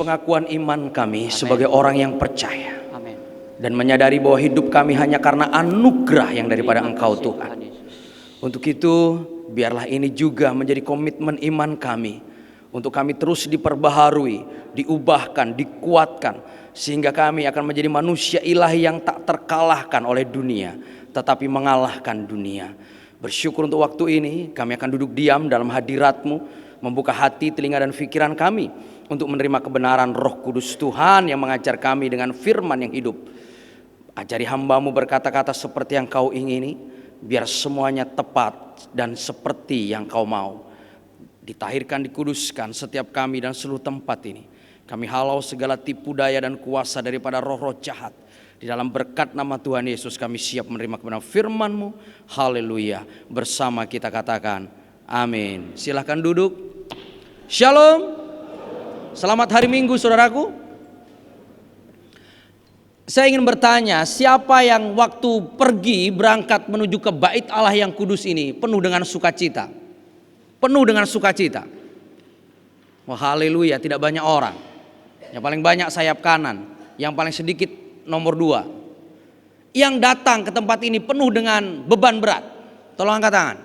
pengakuan iman kami Amen. sebagai orang yang percaya Amin. dan menyadari bahwa hidup kami hanya karena anugerah yang daripada Terima Engkau kasih, Tuhan. Yesus. Untuk itu biarlah ini juga menjadi komitmen iman kami, untuk kami terus diperbaharui, diubahkan, dikuatkan, sehingga kami akan menjadi manusia ilahi yang tak terkalahkan oleh dunia, tetapi mengalahkan dunia. Bersyukur untuk waktu ini, kami akan duduk diam dalam hadirat-Mu, membuka hati, telinga dan pikiran kami untuk menerima kebenaran Roh Kudus Tuhan yang mengajar kami dengan firman yang hidup. Ajari hamba-Mu berkata-kata seperti yang Kau ingini, biar semuanya tepat dan seperti yang Kau mau. Ditahirkan, dikuduskan setiap kami dan seluruh tempat ini. Kami halau segala tipu daya dan kuasa daripada roh-roh jahat. Di dalam berkat nama Tuhan Yesus kami siap menerima kebenaran firman-Mu. Haleluya. Bersama kita katakan amin. Silahkan duduk. Shalom. Selamat hari Minggu saudaraku. Saya ingin bertanya, siapa yang waktu pergi berangkat menuju ke bait Allah yang kudus ini penuh dengan sukacita? Penuh dengan sukacita. Wah, haleluya, tidak banyak orang. Yang paling banyak sayap kanan, yang paling sedikit nomor 2. Yang datang ke tempat ini penuh dengan beban berat. Tolong angkat tangan.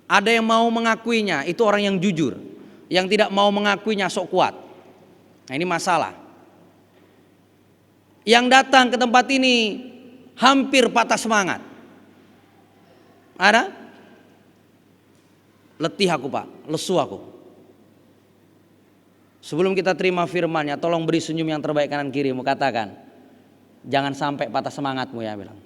Ada yang mau mengakuinya, itu orang yang jujur. Yang tidak mau mengakuinya sok kuat. Nah, ini masalah. Yang datang ke tempat ini hampir patah semangat. Ada? Letih aku Pak, lesu aku. Sebelum kita terima firman-Nya, tolong beri senyum yang terbaik kanan kirimu, katakan, jangan sampai patah semangatmu ya, bilang.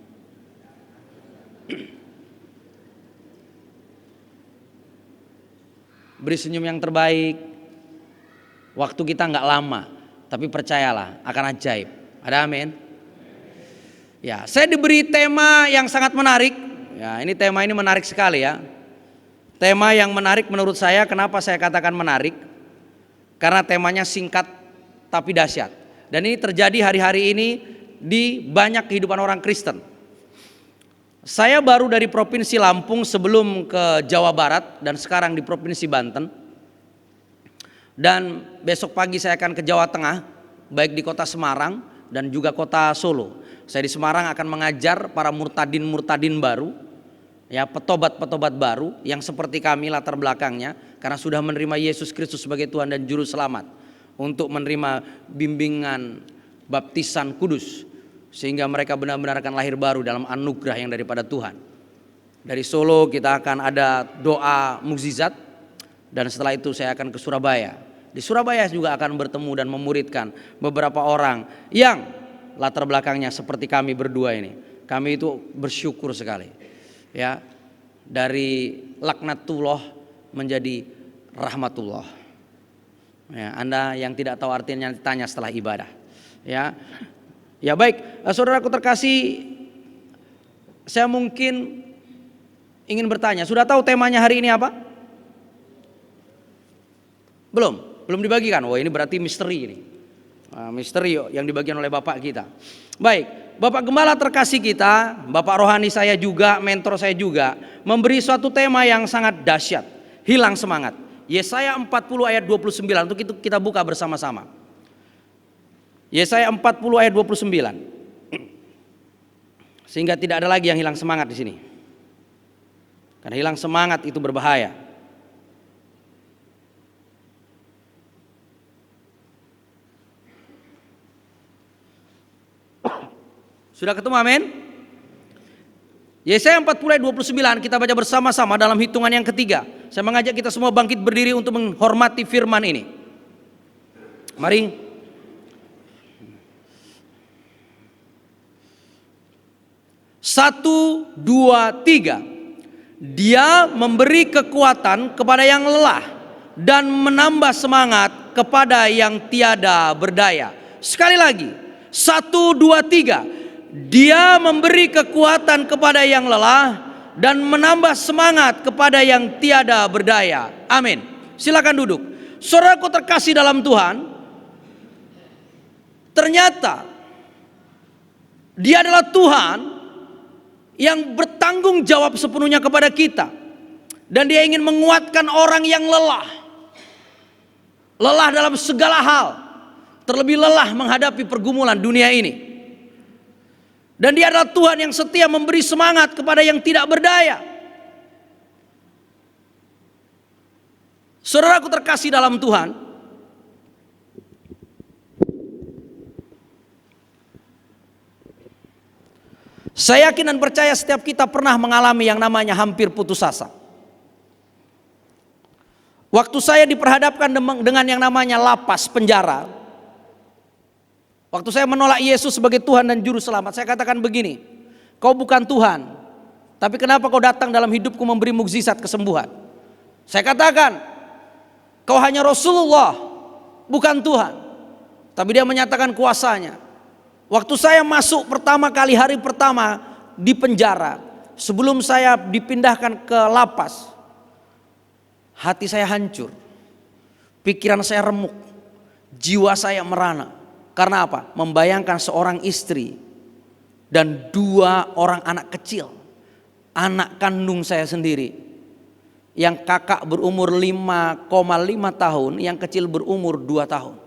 Beri senyum yang terbaik. Waktu kita nggak lama, tapi percayalah akan ajaib. Ada amin? Ya, saya diberi tema yang sangat menarik. Ya, ini tema ini menarik sekali ya. Tema yang menarik menurut saya, kenapa saya katakan menarik? Karena temanya singkat tapi dahsyat. Dan ini terjadi hari-hari ini di banyak kehidupan orang Kristen. Saya baru dari Provinsi Lampung sebelum ke Jawa Barat dan sekarang di Provinsi Banten. Dan besok pagi saya akan ke Jawa Tengah, baik di kota Semarang dan juga kota Solo. Saya di Semarang akan mengajar para murtadin-murtadin baru, ya, petobat-petobat baru yang seperti kami latar belakangnya, karena sudah menerima Yesus Kristus sebagai Tuhan dan Juru Selamat, untuk menerima bimbingan baptisan kudus, sehingga mereka benar-benar akan lahir baru dalam anugerah yang daripada Tuhan. Dari Solo kita akan ada doa mukjizat, dan setelah itu saya akan ke Surabaya. Di Surabaya juga akan bertemu dan memuridkan beberapa orang yang latar belakangnya seperti kami berdua ini. Kami itu bersyukur sekali, ya, dari laknatullah menjadi rahmatullah. Ya, Anda yang tidak tahu artinya tanya setelah ibadah, ya. Ya baik, saudaraku terkasih, saya mungkin ingin bertanya, sudah tahu temanya hari ini apa? Belum dibagikan. Wah, ini berarti misteri ini. Misteri yang dibagikan oleh Bapak kita. Baik, Bapak Gembala terkasih kita, Bapak rohani saya juga, mentor saya juga, memberi suatu tema yang sangat dahsyat, hilang semangat. Yesaya 40 ayat 29, untuk itu kita buka bersama-sama. Yesaya 40 ayat 29. Sehingga tidak ada lagi yang hilang semangat di sini. Karena hilang semangat itu berbahaya. Sudah ketemu, amin? Yesaya 40 ayat 29 kita baca bersama-sama dalam hitungan yang ketiga. Saya mengajak kita semua bangkit berdiri untuk menghormati firman ini. Mari. Satu, dua, tiga. Dia memberi kekuatan kepada yang lelah dan menambah semangat kepada yang tiada berdaya. Sekali lagi, 1, 2, 3. Dia memberi kekuatan kepada yang lelah dan menambah semangat kepada yang tiada berdaya. Amin. Silakan duduk. Saudaraku terkasih dalam Tuhan, ternyata Dia adalah Tuhan yang bertanggung jawab sepenuhnya kepada kita. Dan Dia ingin menguatkan orang yang lelah. lelah dalam segala hal, terlebih lelah menghadapi pergumulan dunia ini. Dan Dia adalah Tuhan yang setia memberi semangat kepada yang tidak berdaya. Saudaraku terkasih dalam Tuhan, saya yakin dan percaya setiap kita pernah mengalami yang namanya hampir putus asa. Waktu saya diperhadapkan dengan yang namanya lapas penjara, waktu saya menolak Yesus sebagai Tuhan dan Juru Selamat, saya katakan begini, kau bukan Tuhan, tapi kenapa kau datang dalam hidupku memberi mukjizat kesembuhan? Saya katakan, kau hanya Rasulullah, bukan Tuhan. Tapi Dia menyatakan kuasanya. Waktu saya masuk pertama kali, hari pertama di penjara, sebelum saya dipindahkan ke lapas, hati saya hancur, pikiran saya remuk, jiwa saya merana. Karena apa? Membayangkan seorang istri dan 2 orang anak kecil, anak kandung saya sendiri, yang kakak berumur 5,5 tahun, yang kecil berumur 2 tahun.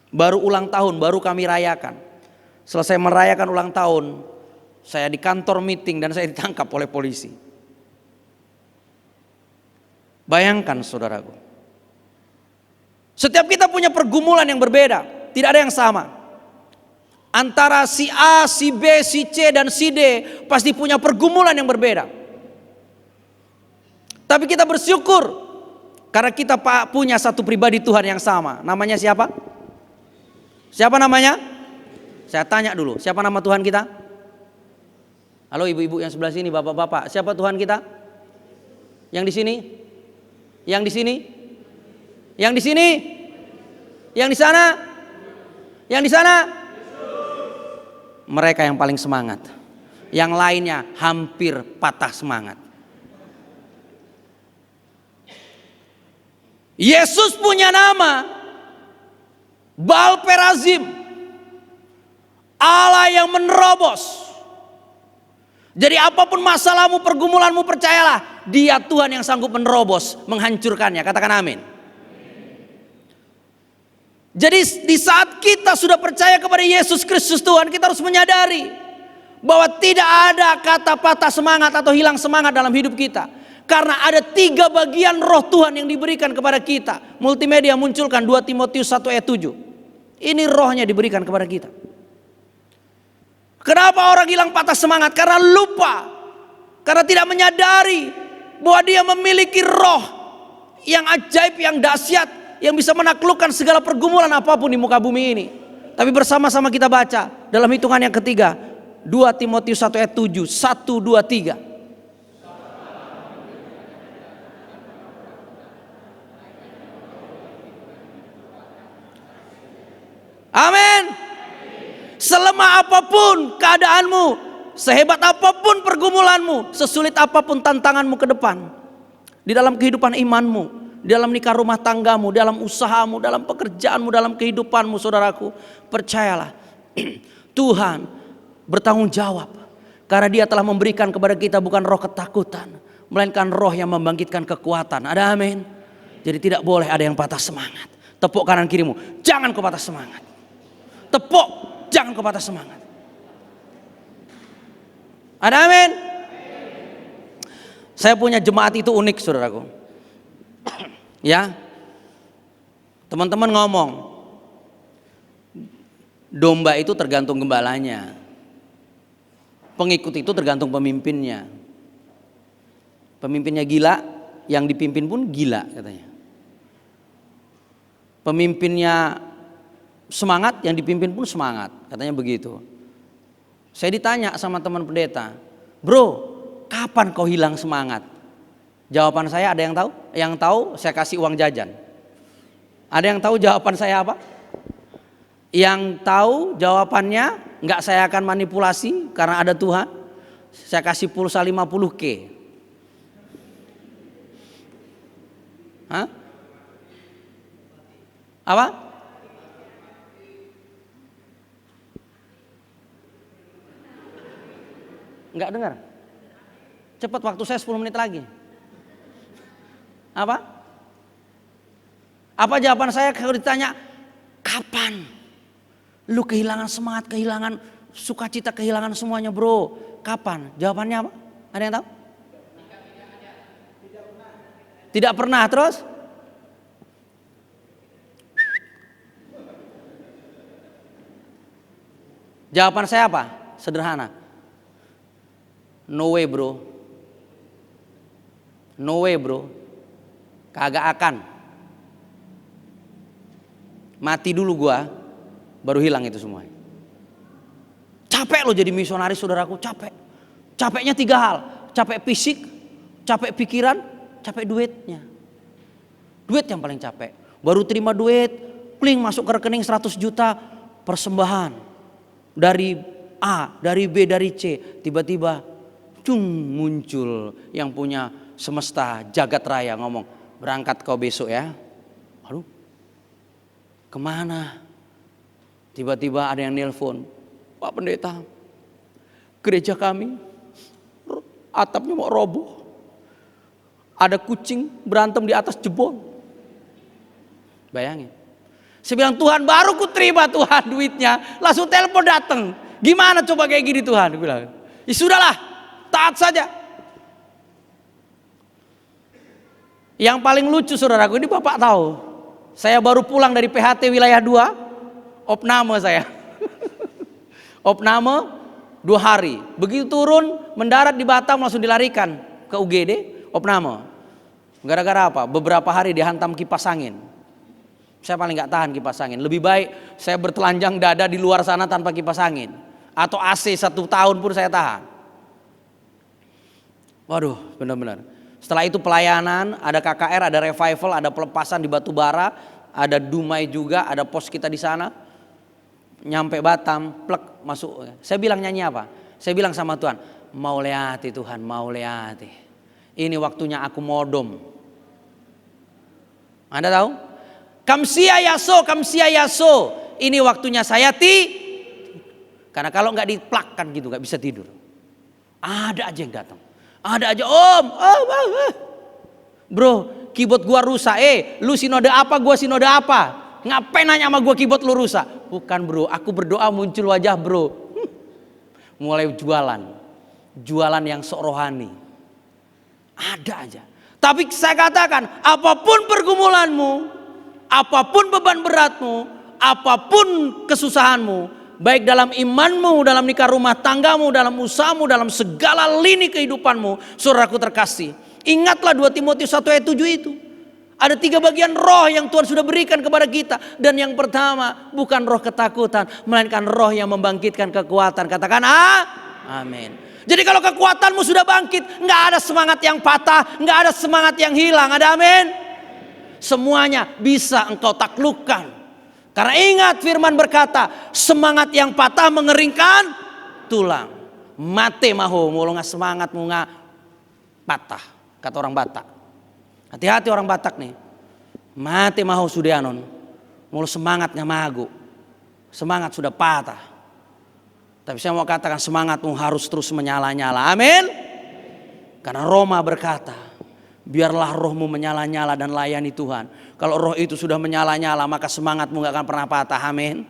Baru ulang tahun, baru kami rayakan. Selesai merayakan ulang tahun, saya di kantor meeting dan saya ditangkap oleh polisi. Bayangkan saudaraku, setiap kita punya pergumulan yang berbeda, tidak ada yang sama. Antara si A, si B, si C, dan si D pasti punya pergumulan yang berbeda. Tapi kita bersyukur karena kita punya satu pribadi Tuhan yang sama. Namanya siapa? Siapa namanya? Saya tanya dulu, siapa nama Tuhan kita? Halo ibu-ibu yang sebelah sini, bapak-bapak, siapa Tuhan kita? Yang di sini? Yang di sini? Yang di sini? Yang di sana? Yang di sana? Mereka yang paling semangat. Yang lainnya hampir patah semangat. Yesus punya nama Baal Perazim, Allah yang menerobos. Jadi apapun masalahmu, pergumulanmu, percayalah, Dia Tuhan yang sanggup menerobos, menghancurkannya. Katakan amin. Jadi di saat kita sudah percaya kepada Yesus Kristus Tuhan, kita harus menyadari bahwa tidak ada kata patah semangat atau hilang semangat dalam hidup kita. Karena ada 3 bagian roh Tuhan yang diberikan kepada kita. Multimedia munculkan 2 Timotius 1 ayat 7. Ini rohnya diberikan kepada kita. Kenapa orang hilang patah semangat? Karena lupa. Karena tidak menyadari bahwa dia memiliki roh yang ajaib, yang dahsyat, yang bisa menaklukkan segala pergumulan apapun di muka bumi ini. Tapi bersama-sama kita baca dalam hitungan yang ketiga, 2 Timotius 1 ayat 7, 1, 2, 3. Amin. Selemah apapun keadaanmu, sehebat apapun pergumulanmu, sesulit apapun tantanganmu ke depan, di dalam kehidupan imanmu, di dalam nikah rumah tanggamu, dalam usahamu, dalam pekerjaanmu, dalam kehidupanmu, saudaraku, percayalah, Tuhan bertanggung jawab. Karena Dia telah memberikan kepada kita bukan roh ketakutan, melainkan roh yang membangkitkan kekuatan. Ada amin. Jadi tidak boleh ada yang patah semangat. Tepuk kanan kirimu, jangan kau patah semangat. Tepuk, jangan kau patah semangat. Ada amin. Saya punya jemaat itu unik, saudaraku. Ya, teman-teman ngomong, domba itu tergantung gembalanya, pengikut itu tergantung pemimpinnya. Pemimpinnya gila, yang dipimpin pun gila katanya. Pemimpinnya semangat, yang dipimpin pun semangat, katanya begitu. Saya ditanya sama teman pendeta, bro, kapan kau hilang semangat? Jawaban saya, ada yang tahu? Yang tahu saya kasih uang jajan. Ada yang tahu jawaban saya apa? Yang tahu jawabannya, enggak, saya akan manipulasi karena ada Tuhan. Saya kasih pulsa 50K. Hah? Apa? Enggak dengar? Cepat, waktu saya 10 menit lagi. Apa? Apa jawaban saya kalau ditanya, kapan lu kehilangan semangat, kehilangan sukacita, kehilangan semuanya bro? Kapan? Jawabannya apa? Ada yang tahu? Tidak pernah. Terus? Jawaban saya apa? Sederhana. No way bro. No way bro. Kagak akan. Mati dulu gua, baru hilang itu semua. Capek lo jadi misionaris saudaraku, capek. Capeknya 3 hal. Capek fisik, capek pikiran, capek duitnya. Duit yang paling capek. Baru terima duit, pling masuk ke rekening 100 juta persembahan. Dari A, dari B, dari C. Tiba-tiba cung muncul yang punya semesta jagat raya ngomong, berangkat kau besok ya. Aduh, kemana? Tiba-tiba ada yang nelpon, Pak Pendeta, gereja kami atapnya mau roboh. Ada kucing berantem di atas jebol. Bayangin. Saya bilang, Tuhan baru ku terima Tuhan duitnya. Langsung telepon datang. Gimana coba kayak gini Tuhan? Dia bilang, ya sudahlah, taat saja. Yang paling lucu saudaraku, ini Bapak tahu. Saya baru pulang dari PHT wilayah 2. Opname saya. Opname 2 hari. Begitu turun, mendarat di Batam langsung dilarikan ke UGD. Opname. Gara-gara apa? Beberapa hari dihantam kipas angin. Saya paling gak tahan kipas angin. Lebih baik saya bertelanjang dada di luar sana tanpa kipas angin. Atau AC 1 tahun pun saya tahan. Waduh, benar-benar. Setelah itu pelayanan, ada KKR, ada revival, ada pelepasan di Batubara, ada Dumai juga, ada pos kita di sana. Nyampe Batam, plek masuk. Saya bilang nyanyi apa? Saya bilang sama Tuhan, mau lehati Tuhan, mau lehati. Ini waktunya aku modom. Anda tahu? Kamsia yaso. Ini waktunya saya karena kalau nggak diplakkan gitu nggak bisa tidur. Ada aja yang datang. Ada aja om. Bro, keyboard gua rusak. Lu sinode apa? Gua sinode apa? Ngapain nanya sama gua keyboard lu rusak? Bukan bro, aku berdoa muncul wajah bro. Mulai jualan yang sok rohani. Ada aja. Tapi saya katakan, apapun pergumulanmu, apapun beban beratmu, apapun kesusahanmu, baik dalam imanmu, dalam nikah rumah tanggamu, dalam usahamu, dalam segala lini kehidupanmu, saudaraku terkasih, ingatlah 2 Timotius 1 ayat 7 itu. Ada 3 bagian roh yang Tuhan sudah berikan kepada kita. Dan yang pertama, bukan roh ketakutan, melainkan roh yang membangkitkan kekuatan. Katakan amin. Jadi kalau kekuatanmu sudah bangkit, nggak ada semangat yang patah, nggak ada semangat yang hilang. Ada amin. Semuanya bisa engkau taklukkan. Karena ingat firman berkata, semangat yang patah mengeringkan tulang. Mate maho, mulu nggak semangat mu nggak patah, kata orang Batak. Hati-hati orang Batak nih. Mate maho sudianon, mulu semangatnya mago. Semangat sudah patah. Tapi saya mau katakan semangatmu harus terus menyala-nyala. Amin. Karena Roma berkata, biarlah rohmu menyala-nyala dan layani Tuhan. Kalau roh itu sudah menyala-nyala, maka semangatmu gak akan pernah patah. Amin.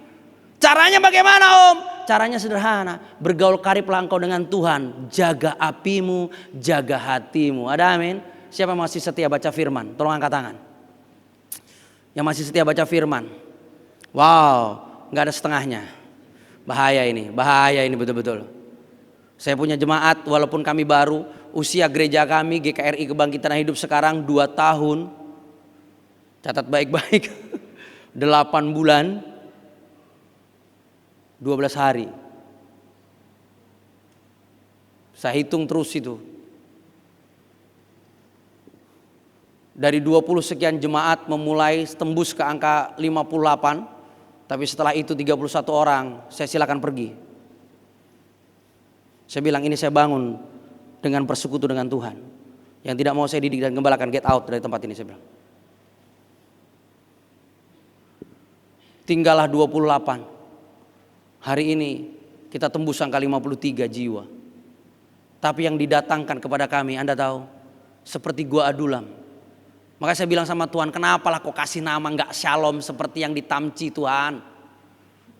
Caranya bagaimana om? Caranya sederhana. Bergaul kariblah engkau dengan Tuhan. Jaga apimu, jaga hatimu. Ada amin. Siapa yang masih setia baca firman? Tolong angkat tangan. Yang masih setia baca firman. Wow, gak ada setengahnya. Bahaya ini betul-betul. Saya punya jemaat walaupun kami baru, usia gereja kami GKRI Kebangkitan Hidup sekarang 2 tahun. Catat baik-baik. 8 bulan 12 hari. Saya hitung terus itu. Dari 20 sekian jemaat memulai tembus ke angka 58. Tapi setelah itu 31 orang, saya silakan pergi. Saya bilang ini saya bangun dengan persekutu dengan Tuhan. Yang tidak mau saya didik dan gembalakan, get out dari tempat ini, saya bilang. Tinggallah 28. Hari ini kita tembus angka 53 jiwa. Tapi yang didatangkan kepada kami, Anda tahu, seperti gua Adulam. Maka saya bilang sama Tuhan, kenapalah kok kasih nama nggak shalom seperti yang ditamci Tuhan.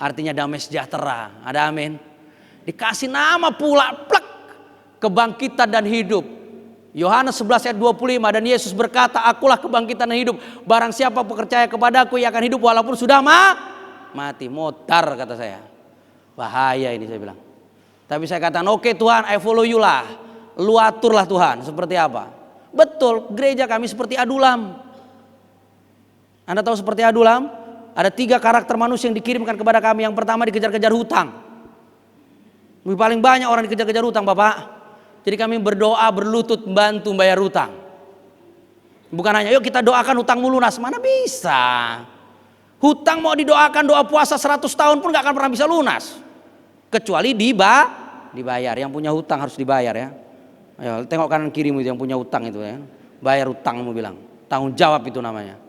Artinya damai sejahtera. Ada amin. Dikasih nama pula plek, kebangkitan dan hidup. Yohanes 11 ayat 25, dan Yesus berkata, akulah kebangkitan dan hidup. Barang siapa percaya kepadaku, ia akan hidup walaupun sudah mati. Modar kata saya. Bahaya ini saya bilang. Tapi saya katakan, oke Tuhan, I follow you lah. Lu aturlah Tuhan, seperti apa. Betul, gereja kami seperti Adulam. Anda tahu seperti Adulam? Ada 3 karakter manusia yang dikirimkan kepada kami. Yang pertama dikejar-kejar hutang. Lebih paling banyak orang dikejar-kejar hutang, Bapak. Jadi kami berdoa, berlutut, membantu bayar hutang. Bukan hanya yuk kita doakan hutangmu lunas. Mana bisa. Hutang mau didoakan doa puasa 100 tahun pun gak akan pernah bisa lunas. Kecuali dibayar. Yang punya hutang harus dibayar ya. Ayo tengok kanan kirimu itu yang punya hutang itu ya. Bayar hutangmu bilang. Tanggung jawab itu namanya.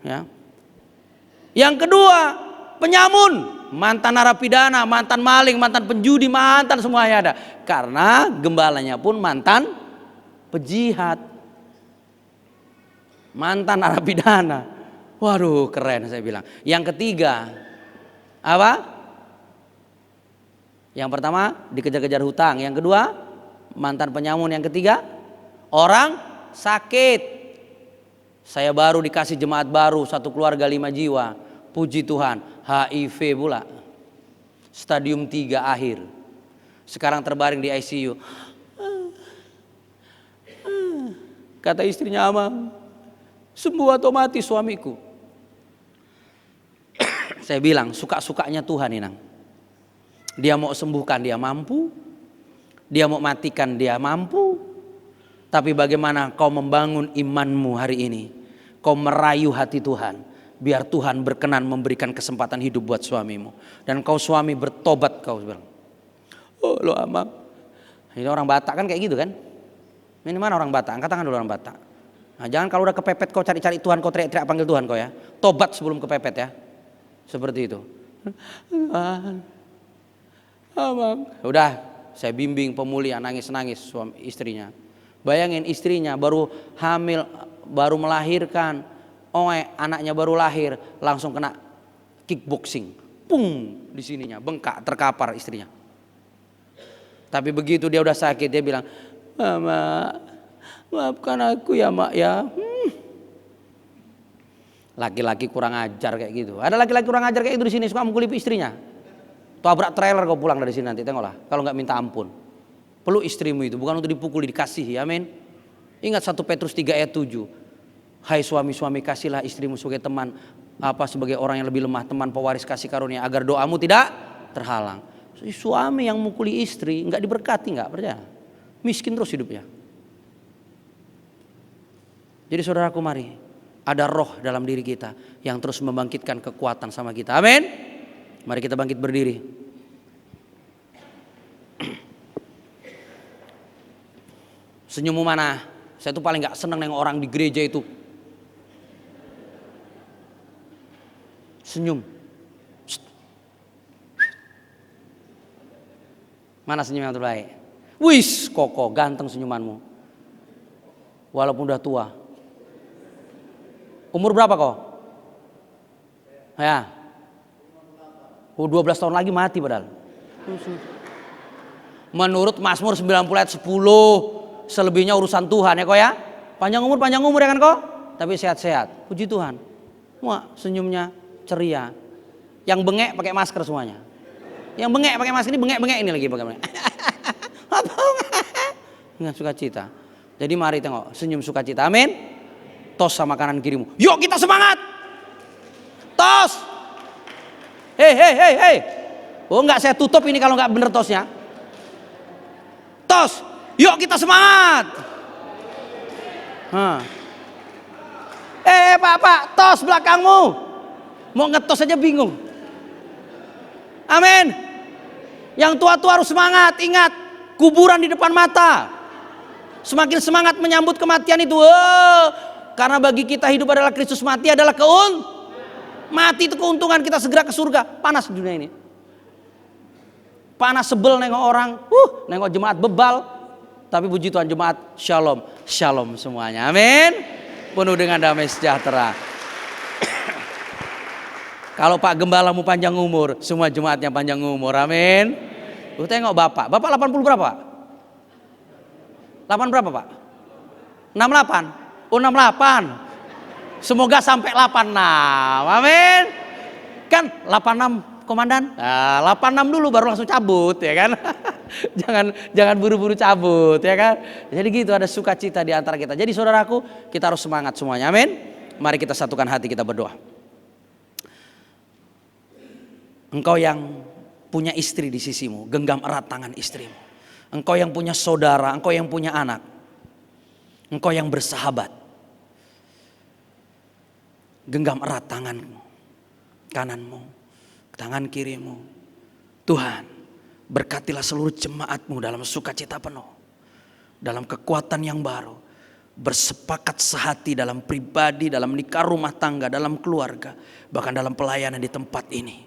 Ya. Yang kedua, penyamun. Mantan narapidana, mantan maling, mantan penjudi, mantan semuanya ada. Karena gembalanya pun mantan pejihad. Mantan narapidana. Waduh keren saya bilang. Yang ketiga, apa? Yang pertama dikejar-kejar hutang. Yang kedua mantan penyamun. Yang ketiga orang sakit. Saya baru dikasih jemaat baru, 1 keluarga 5 jiwa. Puji Tuhan, HIV pula. Stadium 3 akhir. Sekarang terbaring di ICU. Kata istrinya, Amang, sembuh atau mati suamiku. Saya bilang, suka-sukanya Tuhan Inang. Dia mau sembuhkan dia mampu. Dia mau matikan dia mampu. Tapi bagaimana kau membangun imanmu hari ini. Kau merayu hati Tuhan. Biar Tuhan berkenan memberikan kesempatan hidup buat suamimu. Dan kau suami bertobat kau bilang. Oh lo Amang. Ini orang Batak kan kayak gitu kan. Ini mana orang Batak? Angkat tangan dulu orang Batak. Nah, jangan kalau udah kepepet kau cari-cari Tuhan. Kau teriak-teriak panggil Tuhan kau ya. Tobat sebelum kepepet ya. Seperti itu. Amang. Udah saya bimbing pemulihan, nangis-nangis suami istrinya. Bayangin istrinya baru hamil, baru melahirkan. Anaknya baru lahir langsung kena kickboxing. Pung di sininya, bengkak, terkapar istrinya. Tapi begitu dia udah sakit dia bilang, "Mama, maafkan aku ya, Mak ya." Laki-laki kurang ajar kayak gitu. Ada laki-laki kurang ajar kayak itu di sini suka mukuli istrinya. Tabrak trailer kau pulang dari sini nanti tengoklah. Kalau nggak minta ampun. Peluk istrimu itu bukan untuk dipukuli, dikasihi. Amin. Ingat 1 Petrus 3 ayat 7. Hai suami-suami, kasihlah istrimu sebagai teman, sebagai orang yang lebih lemah, teman pewaris kasih karunia, agar doamu tidak terhalang. Suami yang mukuli istri nggak diberkati, nggak percaya, miskin terus hidupnya. Jadi saudaraku, mari ada roh dalam diri kita yang terus membangkitkan kekuatan sama kita. Amin. Mari kita bangkit berdiri. Senyummu mana? Saya tuh paling nggak senang nengok orang di gereja itu senyum. Mana senyum yang terbaik? Wis, koko, ganteng senyumanmu. Walaupun udah tua. Umur berapa kau? Ya. 12 tahun lagi mati padahal. Menurut Mazmur 90 ayat 10, selebihnya urusan Tuhan ya kau ya. Panjang umur ya kan kau? Tapi sehat-sehat. Puji Tuhan. Wah, senyumnya ceria. Yang bengek pakai masker semuanya. Yang bengek pakai masker ini bengek ini lagi bagaimana? Dengan sukacita. Jadi mari tengok senyum sukacita. Amin. Tos sama kanan kirimu. Yuk kita semangat. Tos. Hei. Oh enggak, saya tutup ini kalau enggak bener tosnya. Tos. Yuk kita semangat. Pak, tos belakangmu. Mau ngetos aja bingung. Amin. Yang tua-tua harus semangat. Ingat, kuburan di depan mata. Semakin semangat menyambut kematian itu. Karena bagi kita hidup adalah Kristus, mati adalah mati itu keuntungan, kita segera ke surga. Panas dunia ini. Panas sebel nengok orang. Nengok jemaat bebal. Tapi puji Tuhan jemaat shalom. Shalom semuanya. Amin. penuh dengan damai sejahtera. Kalau Pak Gembalamu panjang umur, semua jemaatnya panjang umur. Amin. Lu tengok Bapak 80 berapa? 8 berapa Pak? 68. Oh 68. Semoga sampai 86. Amin. Kan 86 komandan. Nah, 86 dulu baru langsung cabut ya kan. jangan buru-buru cabut ya kan. Jadi gitu, ada sukacita di antara kita. Jadi saudaraku, kita harus semangat semuanya. Amin. Mari kita satukan hati, kita berdoa. Engkau yang punya istri di sisimu, genggam erat tangan istrimu. Engkau yang punya saudara, engkau yang punya anak. Engkau yang bersahabat. Genggam erat tanganmu, kananmu, tangan kirimu. Tuhan, berkatilah seluruh jemaatmu dalam sukacita penuh. Dalam kekuatan yang baru. Bersepakat sehati dalam pribadi, dalam nikah rumah tangga, dalam keluarga. Bahkan dalam pelayanan di tempat ini.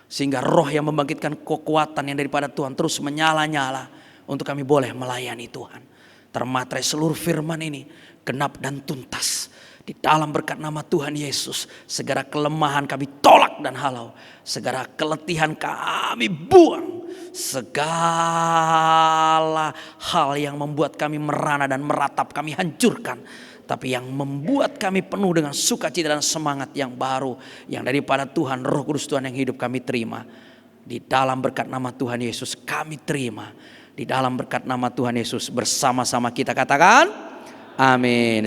Sehingga roh yang membangkitkan kekuatan yang daripada Tuhan terus menyala-nyala untuk kami boleh melayani Tuhan. Termatrai seluruh firman ini genap dan tuntas. Di dalam berkat nama Tuhan Yesus, segala kelemahan kami tolak dan halau. Segala keletihan kami buang. Segala hal yang membuat kami merana dan meratap kami hancurkan. Tapi yang membuat kami penuh dengan sukacita dan semangat yang baru. Yang daripada Tuhan, Roh Kudus Tuhan yang hidup kami terima. Di dalam berkat nama Tuhan Yesus kami terima. Di dalam berkat nama Tuhan Yesus bersama-sama kita katakan amin.